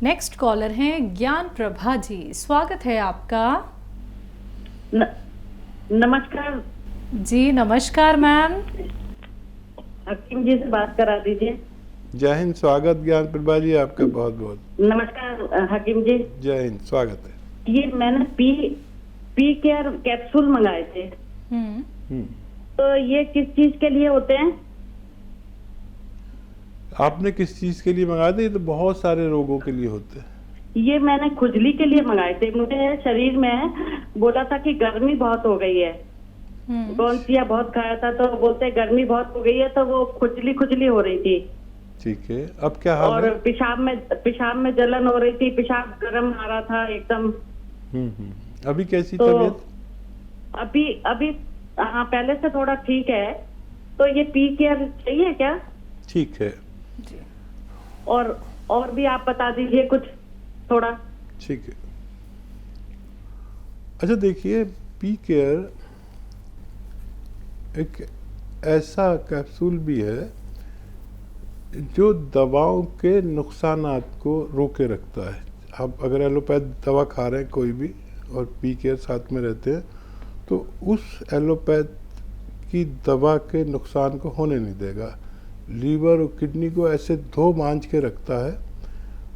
Next collar हैं ज्ञान प्रभा जी, स्वागत है आपका। नमस्कार जी नमस्कार मैम। हकीम जी से बात करा दीजिए। जय हिंद, स्वागत ज्ञान प्रभा जी आपका बहुत बहुत। नमस्कार हकीम जी। जय हिंद, स्वागत है। ये मैंने पी केयर कैप्सूल मंगाए थे। तो ये किस चीज के लिए होते हैं? आपने किस चीज के लिए मंगाए थे? ये तो बहुत सारे रोगों के लिए होते हैं। ये मैंने खुजली के लिए मंगाए थे। मुझे शरीर में बोला था कि गर्मी बहुत हो गई है। गोंसिया बहुत खाया था तो बोलते गर्मी बहुत हो गई है, तो वो खुजली हो रही थी। ठीक है, अब क्या हाल और है? पेशाब में जलन हो रही थी, पेशाब गर्म आ रहा था एकदम। अभी कैसी तो तबीयत? अभी हाँ, पहले से थोड़ा ठीक है। तो ये पी केयर चाहिए क्या? ठीक है जी। और भी आप बता दीजिए कुछ थोड़ा। ठीक है। अच्छा देखिए, पी केयर एक ऐसा कैप्सूल भी है जो दवाओं के नुकसानात को रोके रखता है। आप अगर एलोपैथ दवा खा रहे हैं कोई भी और पी केयर साथ में रहते हैं तो उस एलोपैथ की दवा के नुकसान को होने नहीं देगा। लीवर और किडनी को ऐसे धो मांझ के रखता है।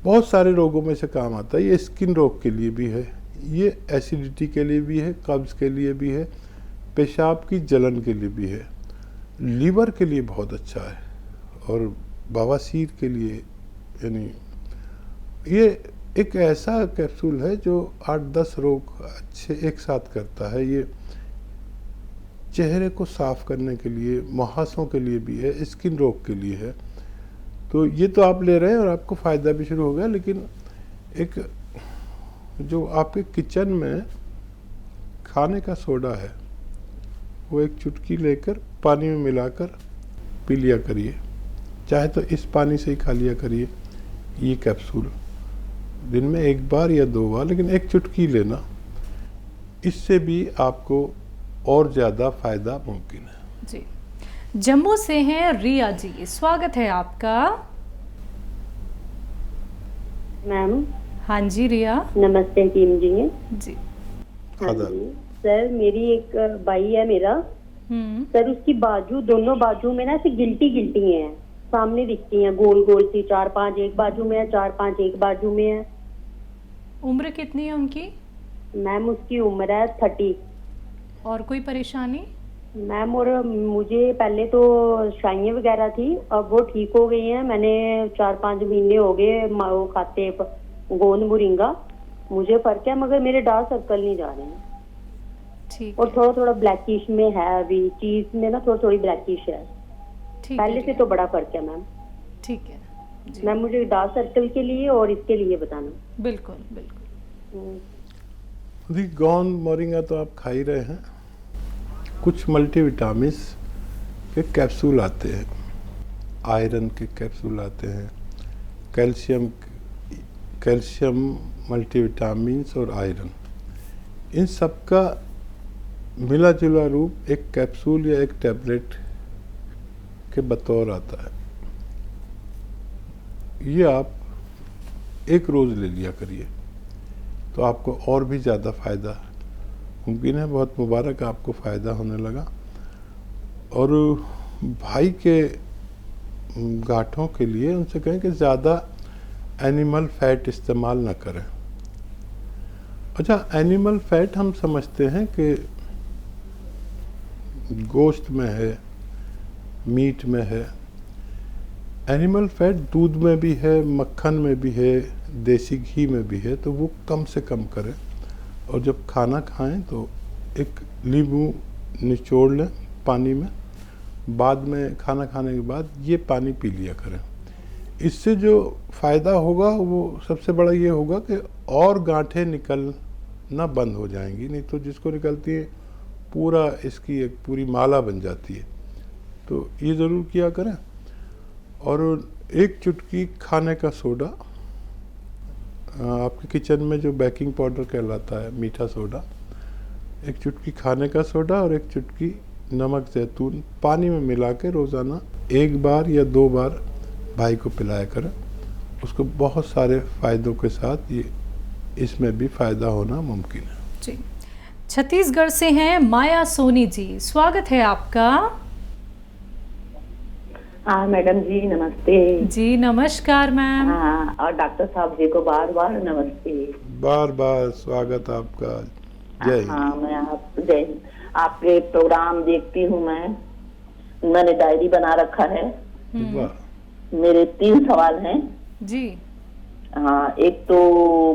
बहुत सारे रोगों में से काम आता है। ये स्किन रोग के लिए भी है, ये एसिडिटी के लिए भी है, कब्ज़ के लिए भी है, पेशाब की जलन के लिए भी है, लीवर के लिए बहुत अच्छा है और बवासीर के लिए। यानी ये एक ऐसा कैप्सूल है जो 8-10 रोग अच्छे एक साथ करता है। ये चेहरे को साफ करने के लिए, मुहासों के लिए भी है, स्किन रोग के लिए है। तो ये तो आप ले रहे हैं और आपको फ़ायदा भी शुरू हो गया। लेकिन एक जो आपके किचन में खाने का सोडा है वो एक चुटकी लेकर पानी में मिलाकर पी लिया करिए। चाहे तो इस पानी से ही खा लिया करिए ये कैप्सूल, दिन में 1 बार या 2 बार, लेकिन एक चुटकी लेना। इससे भी आपको और ज़्यादा फ़ायदा मुमकिन है। जी। जम्मू से हैं रिया जी, स्वागत है आपका। मैम। हाँ जी रिया। नमस्ते हकीम जी। जी। हाँ जी सर, मेरी एक भाई है मेरा। सर उसकी बाजू, दोनों बाजू में ना ऐसे गिल्टी हैं, सामने दिखती हैं गोल गोल सी। 4-5 एक बाजू में है, 4-5 एक बाजू में है। उम्र कितनी है उनकी? मैम उसकी उम्र है 30। और कोई परेशानी? मैम और मुझे पहले तो शाइयाँ वगैरह थी, अब वो ठीक हो गई हैं। मैंने 4-5 महीने हो गए वो खाते गोंद मोरिंगा, मुझे फर्क है, मगर मेरे डार्क सर्कल नहीं जा रहे हैं। ठीक। और थोड़ा थोड़ा ब्लैकिश में है, अभी चीज में ना थोड़ी ब्लैकिश है। पहले से तो बड़ा फर्क है मैम। ठीक है जी। मैम मुझे डार्क सर्कल के लिए और इसके लिए बताना। बिल्कुल बिल्कुल। गोंद मोरिंगा तो आप खा ही रहे हैं। कुछ मल्टीविटामिन्स के कैप्सूल आते हैं, आयरन के कैप्सूल आते हैं, कैल्शियम मल्टीविटामिन्स और आयरन, इन सब का मिला जुला रूप एक कैप्सूल या एक टैबलेट के बतौर आता है। ये आप एक रोज़ ले लिया करिए तो आपको और भी ज़्यादा फ़ायदा मुमकिन है। बहुत मुबारक, आपको फ़ायदा होने लगा। और भाई के गांठों के लिए उनसे कहें कि ज़्यादा एनिमल फैट इस्तेमाल ना करें। अच्छा, एनिमल फैट हम समझते हैं कि गोश्त में है, मीट में है। एनिमल फैट दूध में भी है, मक्खन में भी है, देसी घी में भी है। तो वो कम से कम करें और जब खाना खाएं तो एक नींबू निचोड़ लें पानी में, बाद में खाना खाने के बाद ये पानी पी लिया करें। इससे जो फ़ायदा होगा वो सबसे बड़ा ये होगा कि और गांठें निकलना बंद हो जाएंगी। नहीं तो जिसको निकलती है पूरा इसकी एक पूरी माला बन जाती है। तो ये ज़रूर किया करें। और एक चुटकी खाने का सोडा, आपके किचन में जो बेकिंग पाउडर कहलाता है, मीठा सोडा, एक चुटकी खाने का सोडा और एक चुटकी नमक जैतून पानी में मिला के रोज़ाना 1 बार या 2 बार भाई को पिलाया करें। उसको बहुत सारे फ़ायदों के साथ ये इसमें भी फ़ायदा होना मुमकिन है। जी, छत्तीसगढ़ से हैं माया सोनी जी, स्वागत है आपका। हाँ मैडम जी नमस्ते। जी नमस्कार मैम। हाँ और डॉक्टर साहब जी को बार बार नमस्ते। बार बार स्वागत आपका। जय हिंद। हाँ मैं आप जय हिंद। आपके प्रोग्राम देखती हूँ मैंने डायरी बना रखा है। वाह। मेरे 3 सवाल हैं। जी, हाँ एक तो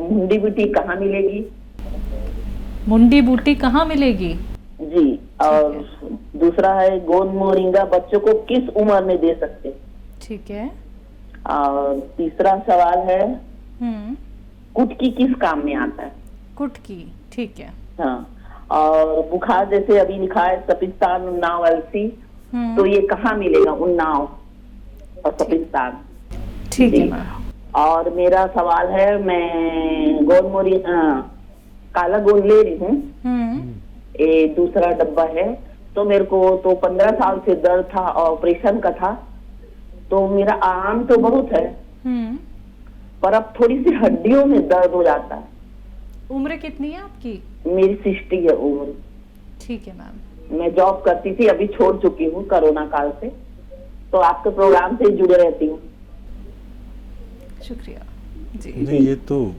मुंडी बूटी कहाँ मिलेगी मुंडी बूटी कहाँ मिलेगी? जी, और दूसरा है गोंद मोरिंगा बच्चों को किस उम्र में दे सकते हैं? ठीक है। और तीसरा सवाल है हम्म, कुटकी किस काम में आता है? कुटकी, ठीक है। हाँ और बुखार जैसे अभी लिखा है सपिस्तान उन्नाव अलसी, हम्म, तो ये कहाँ मिलेगा उन्नाव और सपिस्तान? ठीक है जी। मैम। और मेरा सवाल है मैं गोंद मोरी काला गोंद ले रही हूँ, हम्म, ये दूसरा डब्बा है। तो मेरे को तो 15 साल से दर्द था, ऑपरेशन का था, तो मेरा आराम तो बहुत है हम्म, पर अब थोड़ी सी हड्डियों में दर्द हो जाता है। उम्र कितनी है आपकी? मेरी 60 है उम्र। ठीक है मैम। मैं जॉब करती थी, अभी छोड़ चुकी हूँ कोरोना काल से, तो आपके प्रोग्राम से ही जुड़े रहती हूँ। शुक्रिया जी। नहीं, ये तो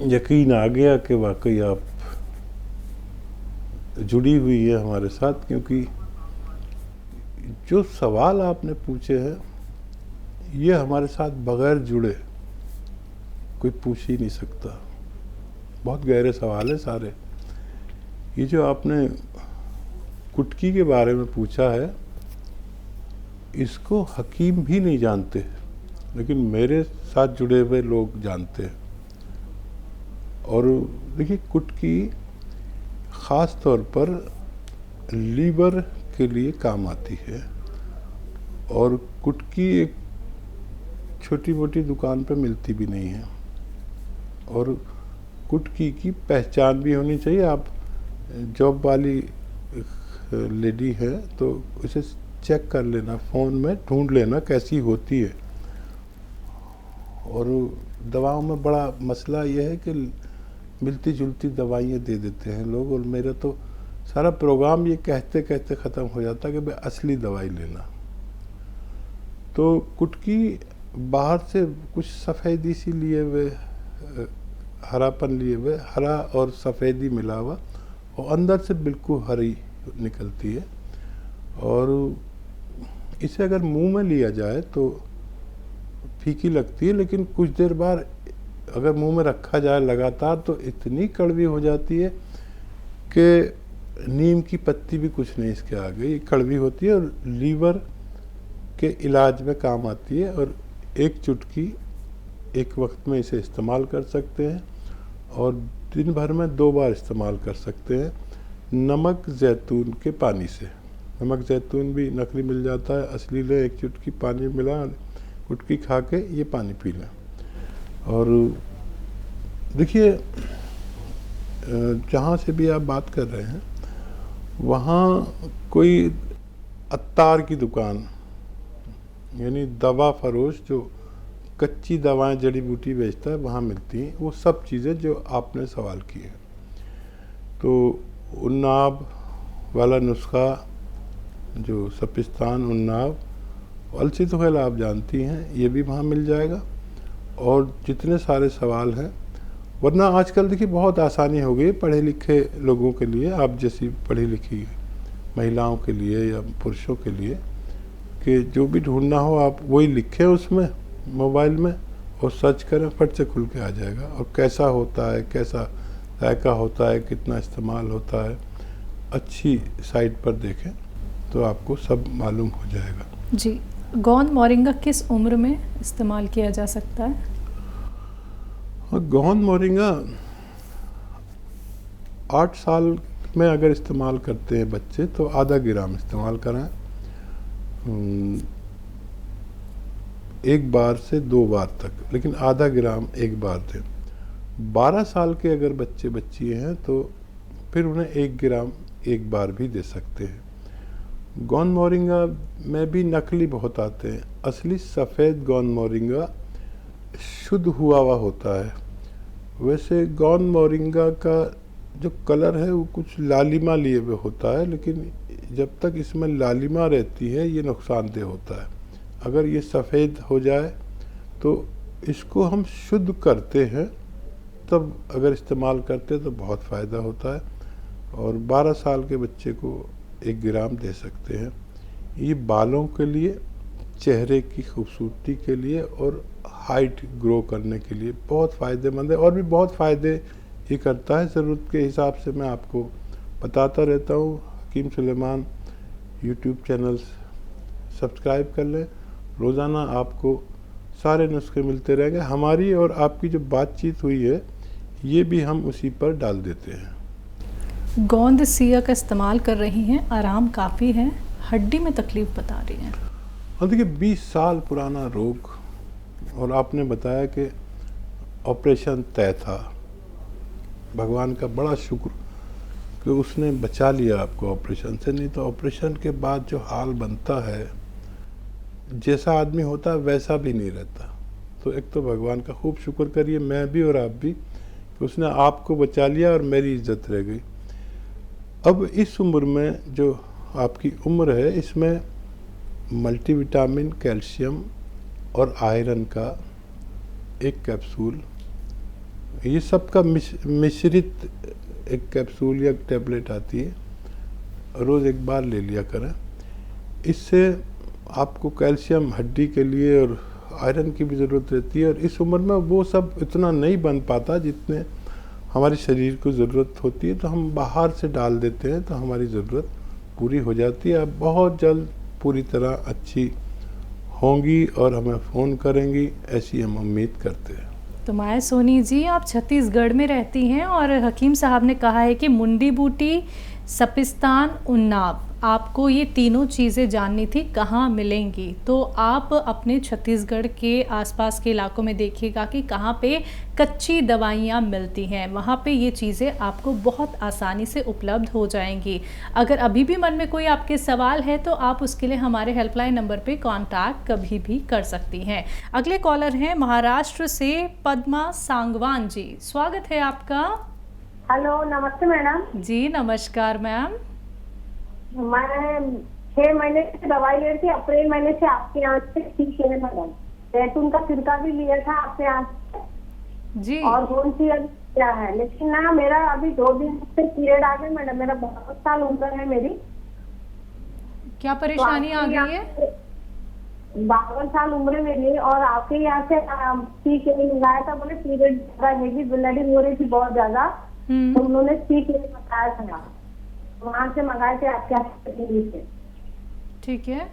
यकीन आ गया कि वाकई आप जुड़ी हुई है हमारे साथ, क्योंकि जो सवाल आपने पूछे हैं ये हमारे साथ बगैर जुड़े कोई पूछ ही नहीं सकता। बहुत गहरे सवाल है सारे। ये जो आपने कुटकी के बारे में पूछा है, इसको हकीम भी नहीं जानते, लेकिन मेरे साथ जुड़े हुए लोग जानते हैं। और देखिए, कुटकी ख़ास तौर पर लीवर के लिए काम आती है, और कुटकी एक छोटी मोटी दुकान पे मिलती भी नहीं है। और कुटकी की पहचान भी होनी चाहिए। आप जॉब वाली लेडी है तो उसे चेक कर लेना, फ़ोन में ढूंढ लेना कैसी होती है। और दवाओं में बड़ा मसला यह है कि मिलती जुलती दवाइयाँ दे देते हैं लोग, और मेरा तो सारा प्रोग्राम ये कहते कहते ख़त्म हो जाता है कि भाई असली दवाई लेना। तो कुटकी बाहर से कुछ सफ़ेदी सी लिए हुए, हरापन लिए हुए, हरा और सफ़ेदी मिला हुआ, और अंदर से बिल्कुल हरी निकलती है। और इसे अगर मुंह में लिया जाए तो फीकी लगती है, लेकिन कुछ देर बाद अगर मुंह में रखा जाए लगातार तो इतनी कड़वी हो जाती है कि नीम की पत्ती भी कुछ नहीं इसके आगे। ये कड़वी होती है और लीवर के इलाज में काम आती है। और एक चुटकी एक वक्त में इसे इस्तेमाल कर सकते हैं, और दिन भर में 2 बार इस्तेमाल कर सकते हैं नमक जैतून के पानी से। नमक जैतून भी नकली मिल जाता है, असली ले, एक चुटकी पानी मिला, कुटकी खा के ये पानी पी लें। और देखिए, जहाँ से भी आप बात कर रहे हैं वहाँ कोई अत्तार की दुकान, यानी दवा फरोश जो कच्ची दवाएं जड़ी बूटी बेचता है, वहाँ मिलती हैं वो सब चीज़ें जो आपने सवाल की है। तो उन्नाव वाला नुस्खा, जो सपिस्तान, उन्नाव, अलसी तो खैर आप जानती हैं, ये भी वहाँ मिल जाएगा। और जितने सारे सवाल हैं, वरना आजकल देखिए बहुत आसानी हो गई पढ़े लिखे लोगों के लिए, आप जैसी पढ़ी लिखी महिलाओं के लिए या पुरुषों के लिए, कि जो भी ढूंढना हो आप वही लिखें उसमें मोबाइल में और सर्च करें, फट से खुल के आ जाएगा। और कैसा होता है, कैसा जायका होता है, कितना इस्तेमाल होता है, अच्छी साइट पर देखें तो आपको सब मालूम हो जाएगा। जी, गोंद मोरिंगा किस उम्र में इस्तेमाल किया जा सकता है? और गोंद मोरिंगा 8 साल में अगर इस्तेमाल करते हैं बच्चे तो आधा ग्राम इस्तेमाल कराएं, 1 बार से 2 बार तक, लेकिन आधा ग्राम 1 बार दें। 12 साल के अगर बच्चे बच्ची हैं तो फिर उन्हें 1 ग्राम 1 बार भी दे सकते हैं। गोंद मोरिंगा में भी नकली बहुत आते हैं। असली सफ़ेद गोंद मोरिंगा शुद्ध हुआ हुआ होता है। वैसे गोंद मोरिंगा का जो कलर है वो कुछ लालिमा लिए हुए होता है, लेकिन जब तक इसमें लालिमा रहती है ये नुकसानदेह होता है। अगर ये सफ़ेद हो जाए तो इसको हम शुद्ध करते हैं, तब अगर इस्तेमाल करते हैं तो बहुत फ़ायदा होता है। और 12 साल के बच्चे को 1 ग्राम दे सकते हैं। ये बालों के लिए, चेहरे की खूबसूरती के लिए और हाइट ग्रो करने के लिए बहुत फ़ायदेमंद है। और भी बहुत फ़ायदे ये करता है, ज़रूरत के हिसाब से मैं आपको बताता रहता हूँ। हकीम सुलेमान यूट्यूब चैनल सब्सक्राइब कर लें, रोज़ाना आपको सारे नुस्खे मिलते रहेंगे। हमारी और आपकी जो बातचीत हुई है ये भी हम उसी पर डाल देते हैं। गोंद सिया का इस्तेमाल कर रही हैं, आराम काफ़ी है, हड्डी में तकलीफ बता रही हैं। हाँ देखिए, 20 साल पुराना रोग, और आपने बताया कि ऑपरेशन तय था। भगवान का बड़ा शुक्र कि उसने बचा लिया आपको ऑपरेशन से, नहीं तो ऑपरेशन के बाद जो हाल बनता है, जैसा आदमी होता है वैसा भी नहीं रहता। तो एक तो भगवान का खूब शुक्र करिए, मैं भी और आप भी, कि उसने आपको बचा लिया और मेरी इज्जत रह गई। अब इस उम्र में जो आपकी उम्र है, इसमें मल्टीविटामिन, कैल्शियम और आयरन का 1 कैप्सूल, ये सब का मिश्रित 1 कैप्सूल या टैबलेट आती है, रोज़ 1 बार ले लिया करें। इससे आपको कैल्शियम हड्डी के लिए और आयरन की भी ज़रूरत रहती है, और इस उम्र में वो सब इतना नहीं बन पाता जितने हमारे शरीर को ज़रूरत होती है। तो हम बाहर से डाल देते हैं तो हमारी ज़रूरत पूरी हो जाती है। अब बहुत जल्द पूरी तरह अच्छी होंगी और हमें फ़ोन करेंगी, ऐसी हम उम्मीद करते हैं। तो माया सोनी जी, आप छत्तीसगढ़ में रहती हैं और हकीम साहब ने कहा है कि मुंडी बूटी, सपिस्तान, उन्नाव, आपको ये तीनों चीज़ें जाननी थी कहाँ मिलेंगी। तो आप अपने छत्तीसगढ़ के आसपास के इलाकों में देखिएगा कि कहाँ पे कच्ची दवाइयाँ मिलती हैं, वहाँ पे ये चीज़ें आपको बहुत आसानी से उपलब्ध हो जाएंगी। अगर अभी भी मन में कोई आपके सवाल है तो आप उसके लिए हमारे हेल्पलाइन नंबर पे कांटेक्ट कभी भी कर सकती हैं। अगले कॉलर हैं महाराष्ट्र से पद्मा सांगवान जी, स्वागत है आपका। हेलो, नमस्ते मैडम जी नमस्कार मैम। मैं 6 महीने से दवाई ले रही थी, अप्रैल महीने से आपके यहाँ से ठीक है मैडम। जैतून का सिरका भी लिया था आपके यहाँ से जी, और कौन सी क्या है, लेकिन ना मेरा अभी 2 दिन से पीरियड आ गए मैडम। मेरा 52 साल उम्र है मेरी। क्या परेशानी आ गई है? 52 साल उम्र है मेरी, और आपके यहाँ से ठीक है मंगाया था, बोले पीरियड ज्यादा हैगी, ब्लीडिंग हो रही थी बहुत ज्यादा, तो उन्होंने ठीक है बताया था, वहाँ से मंगाए थे आपके यहाँ से। ठीक है,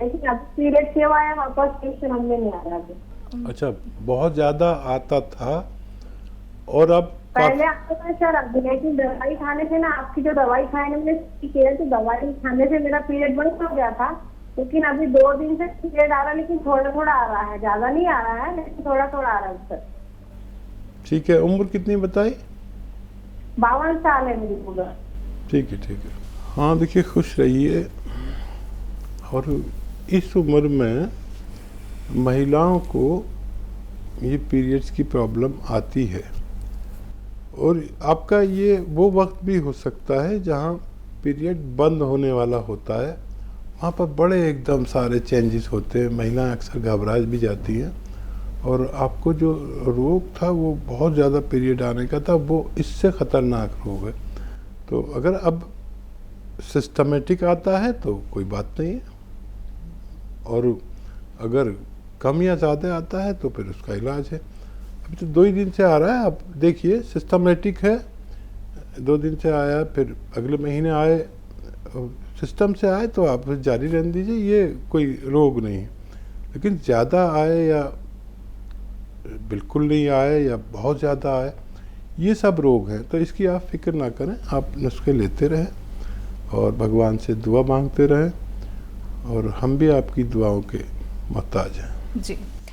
लेकिन अब पीरियड क्यों आया वापस कुछ समझ में नहीं आ रहा। अच्छा, बहुत ज़्यादा आता था और अब पहले आपको मैं सर, लेकिन दवाई खाने से ना, आपकी जो दवाई खाने में किया, तो दवाई खाने से मेरा पीरियड बंद हो गया था। लेकिन अभी 2 दिन से पीरियड आ रहा है, लेकिन थोड़ा थोड़ा आ रहा है, ज्यादा नहीं आ रहा है, लेकिन थोड़ा थोड़ा आ रहा है सर। ठीक है, उम्र कितनी बताई? 52 साल है मेरी उम्र। ठीक है, ठीक है। हाँ देखिए, खुश रहिए। और इस उम्र में महिलाओं को ये पीरियड्स की प्रॉब्लम आती है, और आपका ये वो वक्त भी हो सकता है जहाँ पीरियड बंद होने वाला होता है। वहाँ पर बड़े एकदम सारे चेंजेस होते हैं, महिलाएं अक्सर घबरा भी जाती हैं, और आपको जो रोग था वो बहुत ज़्यादा पीरियड आने का था, वो इससे ख़तरनाक रोग है। तो अगर अब सिस्टमेटिक आता है तो कोई बात नहीं है, और अगर कम या ज़्यादा आता है तो फिर उसका इलाज है। अभी तो 2 ही दिन से आ रहा है, आप देखिए सिस्टमेटिक है, 2 दिन से आया, फिर अगले महीने आए, सिस्टम से आए तो आप जारी रहने दीजिए, ये कोई रोग नहीं है। लेकिन ज़्यादा आए या बिल्कुल नहीं आए या बहुत ज़्यादा आए, ये सब रोग हैं। तो इसकी आप फिक्र ना करें, आप नुस्खे लेते रहें और भगवान से दुआ मांगते रहें, और हम भी आपकी दुआओं के मोहताज हैं। जी।